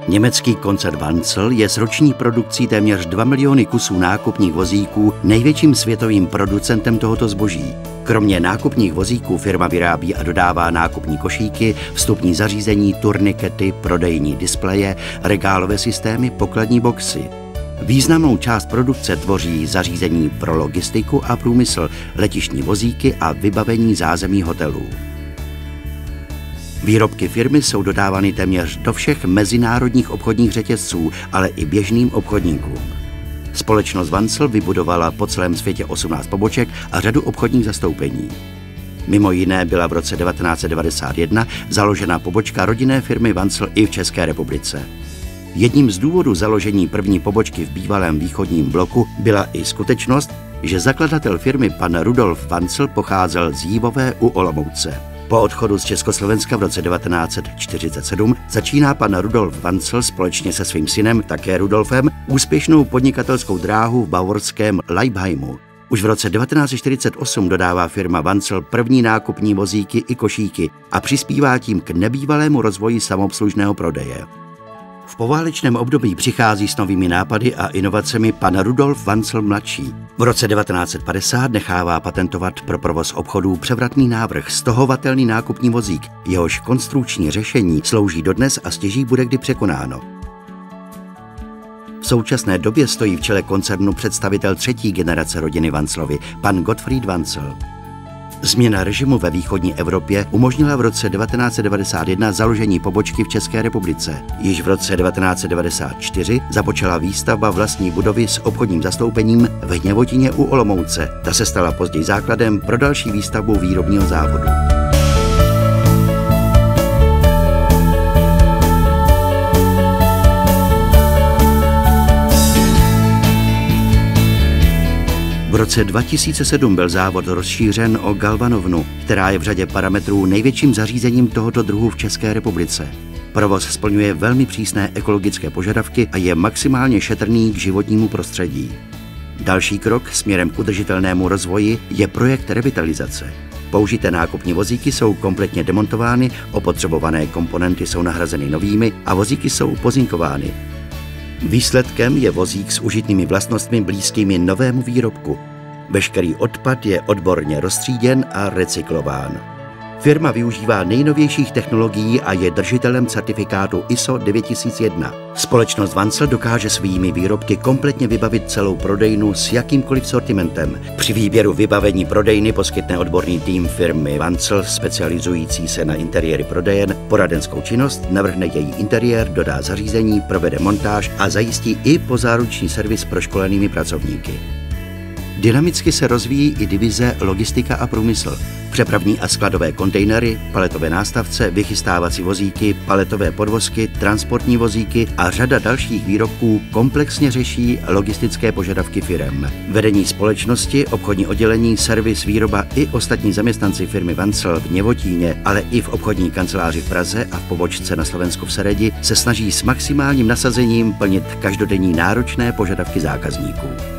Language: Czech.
Německý koncern Wanzel je s roční produkcí téměř 2 miliony kusů nákupních vozíků největším světovým producentem tohoto zboží. Kromě nákupních vozíků firma vyrábí a dodává nákupní košíky, vstupní zařízení, turnikety, prodejní displeje, regálové systémy, pokladní boxy. Významnou část produkce tvoří zařízení pro logistiku a průmysl, letištní vozíky a vybavení zázemí hotelů. Výrobky firmy jsou dodávány téměř do všech mezinárodních obchodních řetězců, ale i běžným obchodníkům. Společnost Wanzel vybudovala po celém světě 18 poboček a řadu obchodních zastoupení. Mimo jiné byla v roce 1991 založena pobočka rodinné firmy Wanzel i v České republice. Jedním z důvodů založení první pobočky v bývalém východním bloku byla i skutečnost, že zakladatel firmy pan Rudolf Wanzel pocházel z Jívové u Olomouce. Po odchodu z Československa v roce 1947 začíná pan Rudolf Wanzel společně se svým synem, také Rudolfem, úspěšnou podnikatelskou dráhu v bavorském Leibheimu. Už v roce 1948 dodává firma Wanzel první nákupní vozíky i košíky a přispívá tím k nebývalému rozvoji samoobslužného prodeje. V poválečném období přichází s novými nápady a inovacemi pan Rudolf Wanzel mladší. V roce 1950 nechává patentovat pro provoz obchodů převratný návrh, stohovatelný nákupní vozík, jehož konstrukční řešení slouží dodnes a stěží bude kdy překonáno. V současné době stojí v čele koncernu představitel třetí generace rodiny Wanzelovy, pan Gottfried Wanzel. Změna režimu ve východní Evropě umožnila v roce 1991 založení pobočky v České republice. Již v roce 1994 započala výstavba vlastní budovy s obchodním zastoupením v Hněvotíně u Olomouce. Ta se stala později základem pro další výstavbu výrobního závodu. V roce 2007 byl závod rozšířen o galvanovnu, která je v řadě parametrů největším zařízením tohoto druhu v České republice. Provoz splňuje velmi přísné ekologické požadavky a je maximálně šetrný k životnímu prostředí. Další krok směrem k udržitelnému rozvoji je projekt revitalizace. Použité nákupní vozíky jsou kompletně demontovány, opotřebované komponenty jsou nahrazeny novými a vozíky jsou pozinkovány. Výsledkem je vozík s užitnými vlastnostmi blízkými novému výrobku. Veškerý odpad je odborně roztříděn a recyklován. Firma využívá nejnovějších technologií a je držitelem certifikátu ISO 9001. Společnost Wanzel dokáže svými výrobky kompletně vybavit celou prodejnu s jakýmkoliv sortimentem. Při výběru vybavení prodejny poskytne odborný tým firmy Wanzel specializující se na interiéry prodejen poradenskou činnost, navrhne její interiér, dodá zařízení, provede montáž a zajistí i pozáruční servis proškolenými pracovníky. Dynamicky se rozvíjí i divize logistika a průmysl. Přepravní a skladové kontejnery, paletové nástavce, vychystávací vozíky, paletové podvozky, transportní vozíky a řada dalších výrobků komplexně řeší logistické požadavky firem. Vedení společnosti, obchodní oddělení, servis, výroba i ostatní zaměstnanci firmy Wanzel v Hněvotíně, ale i v obchodní kanceláři v Praze a v pobočce na Slovensku v Seredi se snaží s maximálním nasazením plnit každodenní náročné požadavky zákazníků.